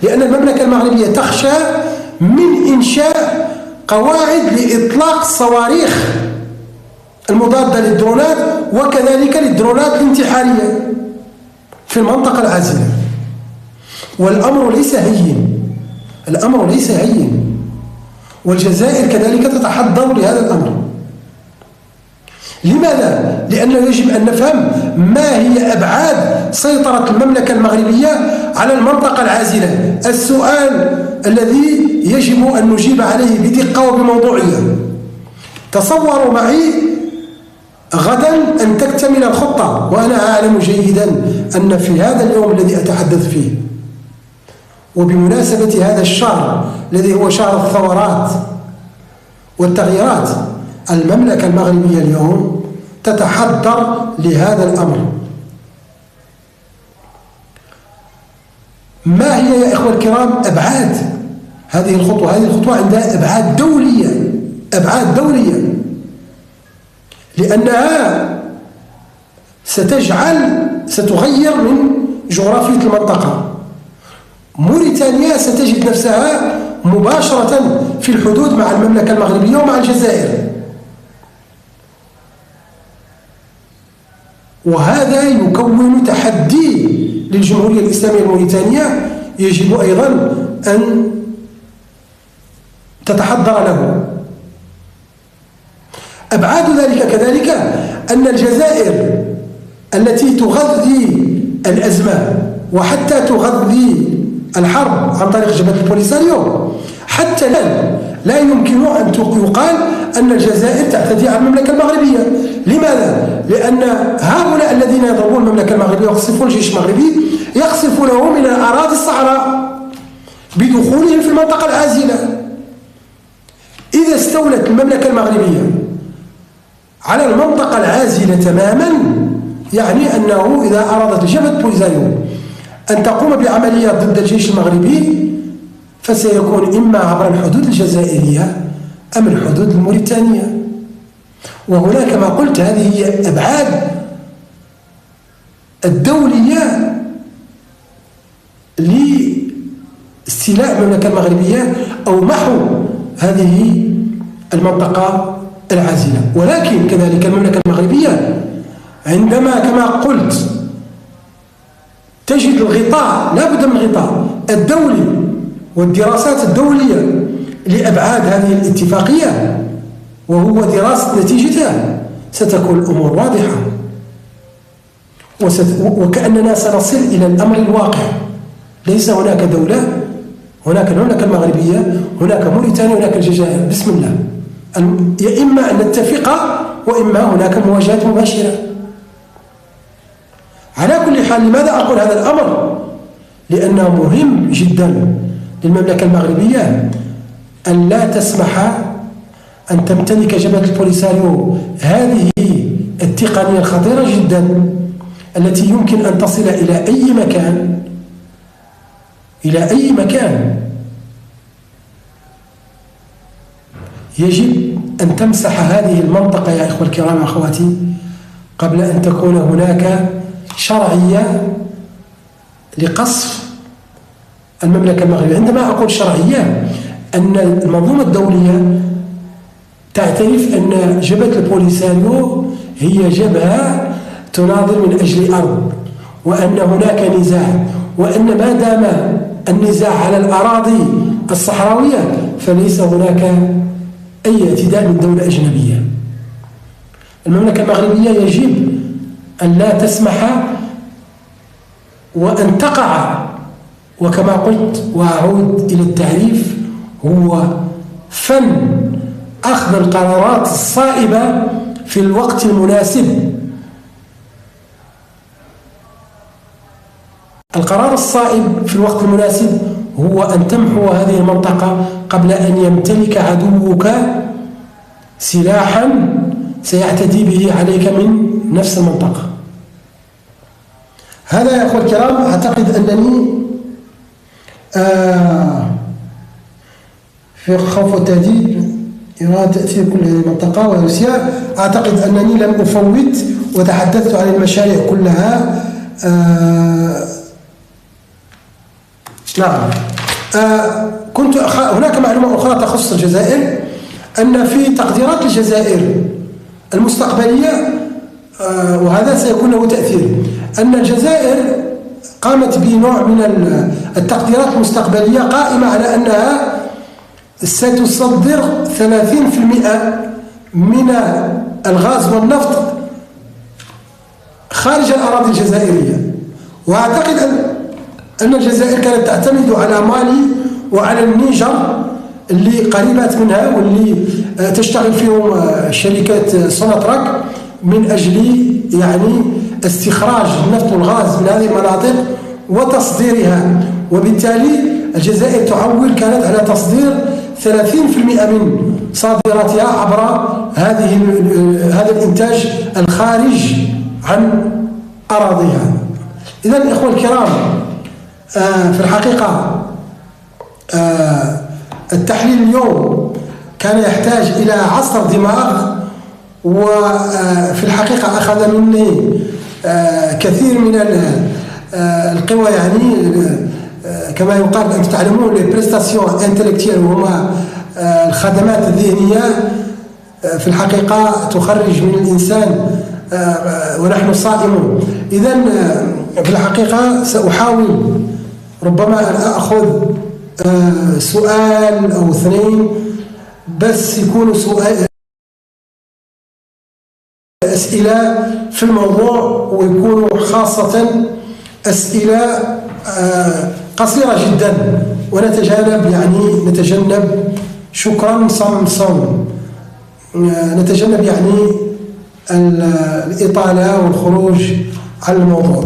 لأن المملكة المغربية تخشى من إنشاء قواعد لإطلاق الصواريخ المضادة للدرونات وكذلك للدرونات الانتحارية في المنطقة العازلة. والأمر ليس هين، الأمر ليس هين، والجزائر كذلك تتحضر لهذا الأمر. لماذا؟ لأنه يجب أن نفهم ما هي أبعاد سيطرة المملكة المغربية على المنطقة العازلة. السؤال الذي يجب أن نجيب عليه بدقة وبموضوعية. تصوروا معي غدا أن تكتمل الخطة، وأنا أعلم جيدا أن في هذا اليوم الذي أتحدث فيه وبمناسبة هذا الشهر الذي هو شهر الثورات والتغييرات، المملكة المغربية اليوم تتحضر لهذا الأمر. ما هي يا إخوة الكرام أبعاد هذه الخطوة؟ هذه الخطوة عندها أبعاد دولية، أبعاد دولية، لأنها ستغير من جغرافية المنطقة. موريتانيا ستجد نفسها مباشرة في الحدود مع المملكة المغربية ومع الجزائر، وهذا يكون تحدي للجمهورية الإسلامية الموريتانية يجب أيضا أن تتحضر له. أبعاد ذلك كذلك أن الجزائر التي تغذي الأزمة وحتى تغذي الحرب عن طريق جبهة البوليساريو، حتى الآن لا يمكن أن يقال أن الجزائر تعتدي على المملكة المغربية. لماذا؟ لأن هؤلاء الذين يضربون المملكة المغربية ويقصفون الجيش المغربي يقصفونه من أراضي الصحراء بدخولهم في المنطقة العازلة. إذا استولت المملكة المغربية على المنطقة العازلة تماما، يعني أنه إذا أرادت جبهة البوليساريو أن تقوم بعمليات ضد الجيش المغربي فسيكون إما عبر الحدود الجزائرية أم الحدود الموريتانية. وهنا كما قلت هذه هي أبعاد الدولية لاستيلاء المملكة المغربية أو محو هذه المنطقة العازلة. ولكن كذلك المملكة المغربية عندما كما قلت تجد الغطاء، لا بد من الغطاء الدولي والدراسات الدولية لأبعاد هذه الاتفاقية، وهو دراسة نتيجتها، ستكون الأمور واضحة وكأننا سنصل إلى الأمر الواقع. ليس هناك دولة، هناك المملكة المغربية، هناك موريتانيا، هناك الجزائر، بسم الله، يا إما أن نتفق وإما هناك مواجهات مباشرة. على كل حال، لماذا أقول هذا الأمر؟ لأنه مهم جدا للمملكة المغربية أن لا تسمح أن تمتلك جبهة البوليساريو هذه التقنية الخطيرة جدا التي يمكن أن تصل إلى أي مكان، إلى أي مكان. يجب أن تمسح هذه المنطقة يا إخوة الكرام أخواتي قبل أن تكون هناك شرعية لقصف المملكة المغربية. عندما أقول شرعية، أن المنظومة الدولية تعترف أن جبهة البوليساريو هي جبهة تناضل من أجل أرض، وأن هناك نزاع، وأن ما دام النزاع على الأراضي الصحراوية فليس هناك أي اعتداء من دولة أجنبية. المملكة المغربية يجب أن لا تسمح وأن تقع، وكما قلت وأعود إلى التعريف، هو فن أخذ القرارات الصائبة في الوقت المناسب. القرار الصائب في الوقت المناسب هو أن تمحو هذه المنطقة قبل أن يمتلك عدوك سلاحا سيعتدي به عليك من نفس المنطقة. هذا يا أخوة الكرام أعتقد أنني في خوف والتهديد إرادة تأثير كل هذه المنطقة وروسيا، أعتقد أنني لم أفوت وتحدثت عن المشاريع كلها نعم. هناك معلومة أخرى تخص الجزائر، أن في تقديرات الجزائر المستقبلية، وهذا سيكون له تأثير، أن الجزائر قامت بنوع من التقديرات المستقبلية قائمة على أنها ستصدر 30% من الغاز والنفط خارج الأراضي الجزائرية. وأعتقد أن الجزائر كانت تعتمد على مالي وعلى النيجر اللي قريبات منها واللي تشتغل فيهم شركات سوناتراك من أجل يعني استخراج النفط والغاز من هذه المناطق وتصديرها. وبالتالي الجزائر كانت على تصدير 30% من صادراتها عبر هذا الإنتاج الخارج عن أراضيها. إذن الإخوة الكرام، في الحقيقة التحليل اليوم كان يحتاج إلى عصر دماغ، وفي الحقيقة أخذ مني كثير من القوى، يعني كما يقال أنتم تعلمون لي بريستاسيون انتلكتيال، وهما الخدمات الذهنية في الحقيقة تخرج من الإنسان ونحن صائمون. إذن في الحقيقة سأحاول ربما أن أخذ سؤال أو اثنين، بس يكونوا أسئلة في الموضوع، ويكونوا خاصة أسئلة قصيرة جدا، ونتجنب شكرا صم نتجنب يعني الإطالة والخروج عن الموضوع.